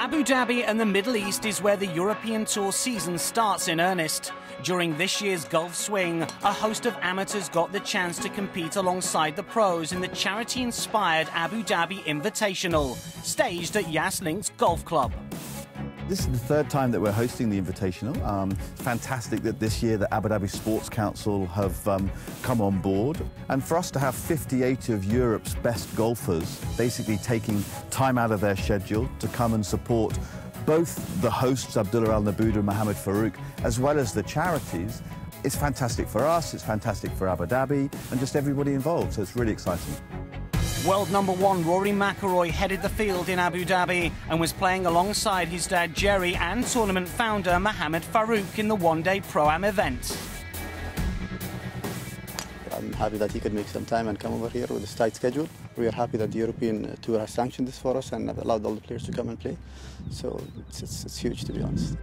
Abu Dhabi and the Middle East is where the European Tour season starts in earnest. During this year's Gulf Swing, a host of amateurs got the chance to compete alongside the pros in the charity-inspired Abu Dhabi Invitational, staged at Yas Links Golf Club. This is the third time that we're hosting the Invitational. It's fantastic that this year the Abu Dhabi Sports Council have come on board. And for us to have 58 of Europe's best golfers basically taking time out of their schedule to come and support both the hosts, Abdullah Al Nabooda and Mohammed Farouk, as well as the charities, it's fantastic for us, it's fantastic for Abu Dhabi, and just everybody involved, so it's really exciting. World #1 Rory McIlroy headed the field in Abu Dhabi and was playing alongside his dad Jerry and tournament founder Mohammed Farouk in the one-day Pro-Am event. I'm happy that he could make some time and come over here with this tight schedule. We are happy that the European Tour has sanctioned this for us and have allowed all the players to come and play. So it's huge, to be honest.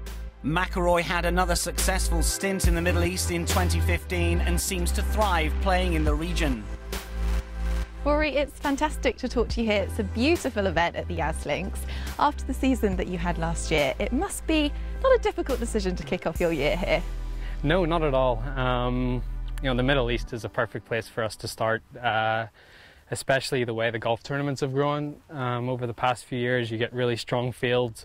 McIlroy had another successful stint in the Middle East in 2015 and seems to thrive playing in the region. Rory, it's fantastic to talk to you here. It's a beautiful event at the Yas Links. After the season that you had last year, it must be not a difficult decision to kick off your year here. No, not at all. You know, the Middle East is a perfect place for us to start, especially the way the golf tournaments have grown over the past few years. You get really strong fields,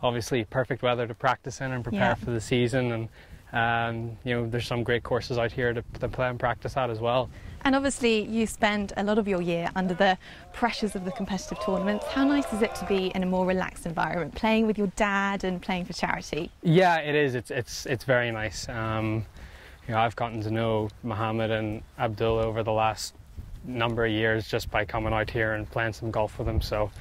obviously perfect weather to practice in and prepare for the season, and you know, there's some great courses out here to play and practice at as well. And obviously you spend a lot of your year under the pressures of the competitive tournaments. How nice is it to be in a more relaxed environment, playing with your dad and playing for charity? Yeah, it is. It's very nice. You know, I've gotten to know Mohammed and Abdullah over the last number of years just by coming out here and playing some golf with them. So,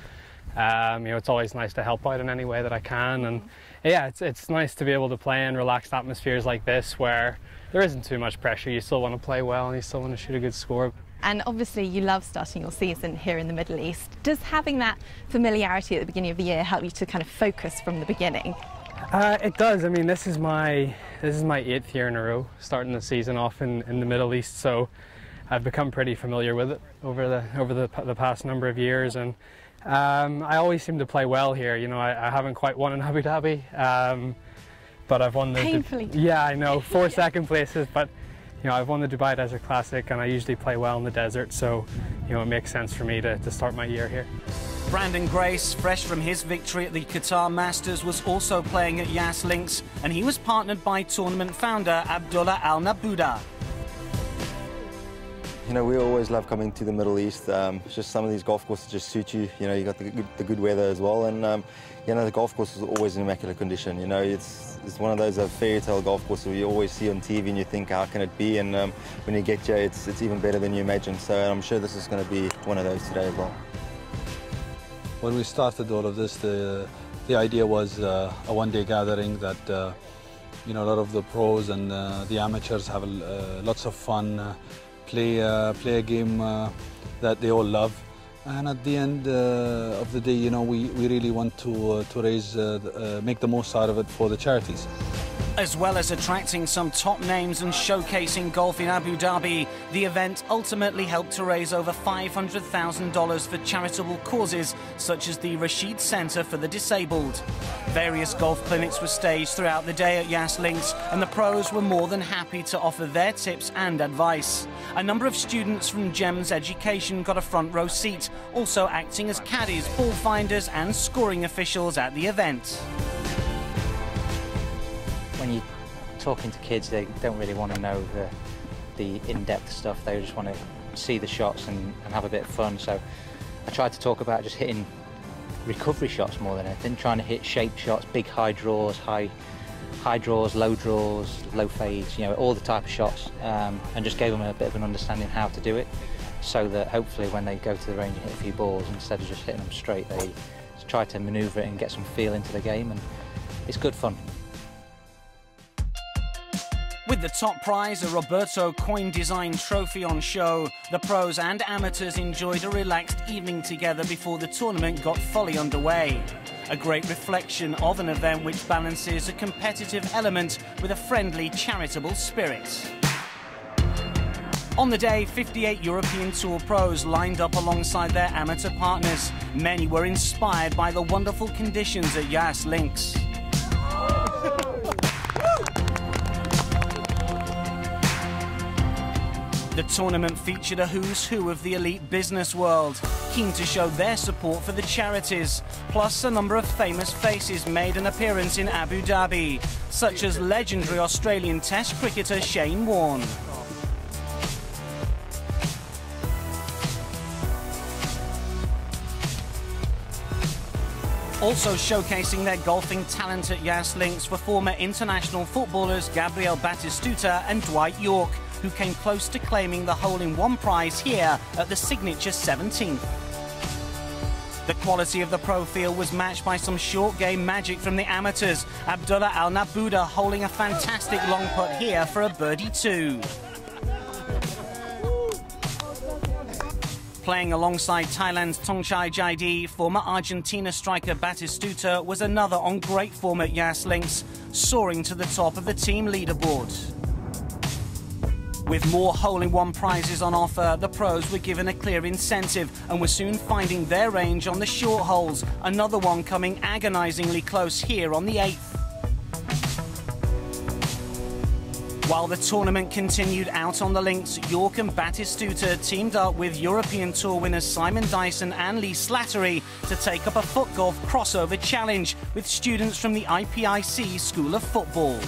you know, it's always nice to help out in any way that I can. And yeah, it's nice to be able to play in relaxed atmospheres like this where there isn't too much pressure. You still want to play well and you still want to shoot a good score. And obviously you love starting your season here in the Middle East. Does having that familiarity at the beginning of the year help you to kind of focus from the beginning? It does. I mean, this is my 8th year in a row starting the season off in the Middle East, so I've become pretty familiar with it over the past number of years, and I always seem to play well here. You know, I haven't quite won in Abu Dhabi, but I've won the painfully. Yeah, I know, 4 second places, but you know, I've won the Dubai Desert Classic, and I usually play well in the desert, so you know, it makes sense for me to start my year here. Brandon Grace, fresh from his victory at the Qatar Masters, was also playing at Yas Links, and he was partnered by tournament founder Abdullah Al Nabooda. You know, we always love coming to the Middle East. It's just some of these golf courses just suit you. You know, you got the good weather as well, and you know, the golf course is always in immaculate condition. You know, it's one of those fairy tale golf courses where you always see on TV and you think, how can it be? And when you get here, it's even better than you imagine. So I'm sure this is going to be one of those today as well. When we started all of this, the idea was a one-day gathering that you know, a lot of the pros and the amateurs have lots of fun, play a game that they all love, and at the end of the day, you know, we really want to raise, make the most out of it for the charities. As well as attracting some top names and showcasing golf in Abu Dhabi, the event ultimately helped to raise over $500,000 for charitable causes such as the Rashid Centre for the Disabled. Various golf clinics were staged throughout the day at Yas Links, and the pros were more than happy to offer their tips and advice. A number of students from GEMS Education got a front row seat, also acting as caddies, ball finders and scoring officials at the event. When you're talking to kids, they don't really want to know the in-depth stuff. They just want to see the shots and have a bit of fun. So I tried to talk about just hitting recovery shots more than anything, trying to hit shape shots, big high draws, low draws, low fades, you know, all the type of shots, and just gave them a bit of an understanding how to do it, so that hopefully when they go to the range and hit a few balls, instead of just hitting them straight, they try to manoeuvre it and get some feel into the game, and it's good fun. With the top prize, a Roberto coin-designed trophy on show, the pros and amateurs enjoyed a relaxed evening together before the tournament got fully underway. A great reflection of an event which balances a competitive element with a friendly, charitable spirit. On the day, 58 European Tour pros lined up alongside their amateur partners. Many were inspired by the wonderful conditions at Yas Links. The tournament featured a who's who of the elite business world, keen to show their support for the charities. Plus, a number of famous faces made an appearance in Abu Dhabi, such as legendary Australian Test cricketer Shane Warne. Also showcasing their golfing talent at Yas Links were former international footballers Gabriel Batistuta and Dwight Yorke, who came close to claiming the hole-in-one prize here at the signature 17th. The quality of the pro field was matched by some short game magic from the amateurs. Abdullah Al Nabuda holding a fantastic long putt here for a birdie 2. Playing alongside Thailand's Thongchai Jaidi, former Argentina striker Batistuta was another on great form at Yas Links, soaring to the top of the team leaderboard. With more hole-in-one prizes on offer, the pros were given a clear incentive and were soon finding their range on the short holes, another one coming agonisingly close here on the 8th. While the tournament continued out on the links, Yorke and Batistuta teamed up with European Tour winners Simon Dyson and Lee Slattery to take up a foot golf crossover challenge with students from the IPIC School of Football.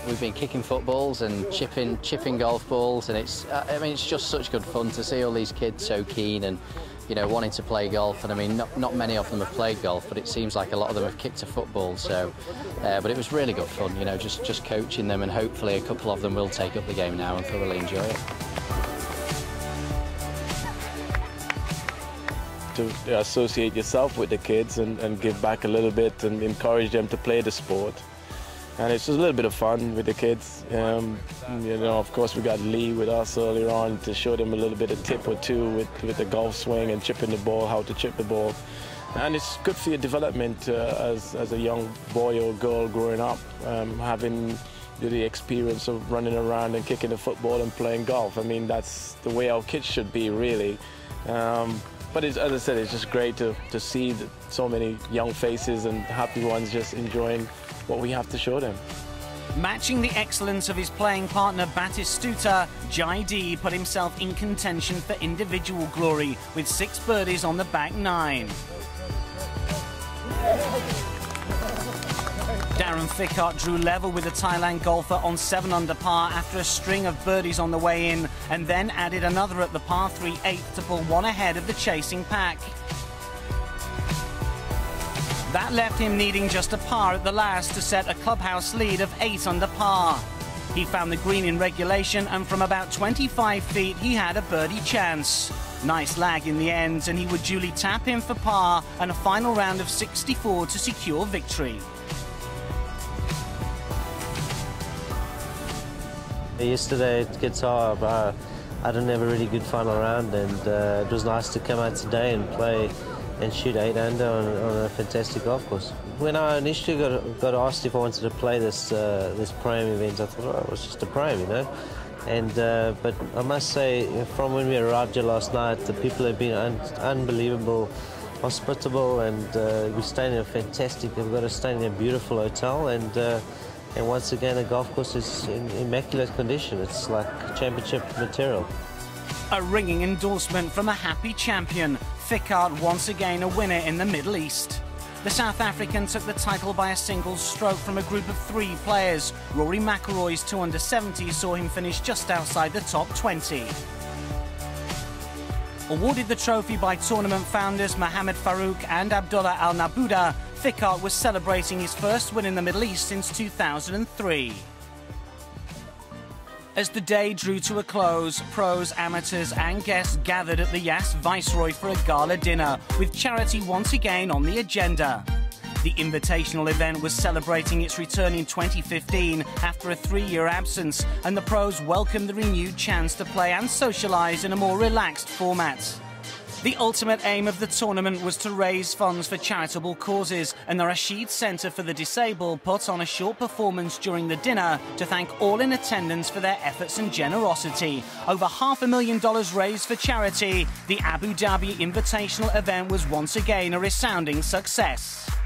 We've been kicking footballs and chipping golf balls, and it's just such good fun to see all these kids so keen and, you know, wanting to play golf. And I mean, not many of them have played golf, but it seems like a lot of them have kicked a football. So, but it was really good fun, you know, just coaching them, and hopefully a couple of them will take up the game now and thoroughly enjoy it. To associate yourself with the kids and give back a little bit and encourage them to play the sport. And it's just a little bit of fun with the kids. You know, of course, we got Lee with us earlier on to show them a little bit of tip or two with the golf swing and chipping the ball, how to chip the ball. And it's good for your development as a young boy or girl growing up, having the experience of running around and kicking the football and playing golf. I mean, that's the way our kids should be, really. But as I said, it's just great to see so many young faces and happy ones just enjoying what we have to show them. Matching the excellence of his playing partner Batistuta, Jaidi put himself in contention for individual glory with 6 birdies on the back 9. Darren Ficart drew level with the Thailand golfer on 7 under par after a string of birdies on the way in, and then added another at the par 3 8th to pull one ahead of the chasing pack. That left him needing just a par at the last to set a clubhouse lead of 8 under par. He found the green in regulation, and from about 25 feet he had a birdie chance. Nice lag in the end, and he would duly tap in for par and a final round of 64 to secure victory. Yesterday at guitar, I didn't have a really good final round, and it was nice to come out today and play and shoot 8 under on a fantastic golf course. When I initially got asked if I wanted to play this Pro-Am event, I thought, oh, it was just a Pro-Am, you know. And but I must say, from when we arrived here last night, the people have been unbelievable, hospitable, and we're staying in a fantastic. We've got to stay in a beautiful hotel, and once again, the golf course is in immaculate condition. It's like championship material. A ringing endorsement from a happy champion. Ficart once again a winner in the Middle East. The South African took the title by a single stroke from a group of 3 players. Rory McIlroy's 2 under 70 saw him finish just outside the top 20. Awarded the trophy by tournament founders Mohammed Farouk and Abdullah Al Nabuda, Ficart was celebrating his first win in the Middle East since 2003. As the day drew to a close, pros, amateurs and guests gathered at the Yas Viceroy for a gala dinner, with charity once again on the agenda. The Invitational event was celebrating its return in 2015 after a 3-year absence, and the pros welcomed the renewed chance to play and socialise in a more relaxed format. The ultimate aim of the tournament was to raise funds for charitable causes, and the Rashid Centre for the Disabled put on a short performance during the dinner to thank all in attendance for their efforts and generosity. Over $500,000 raised for charity. The Abu Dhabi Invitational event was once again a resounding success.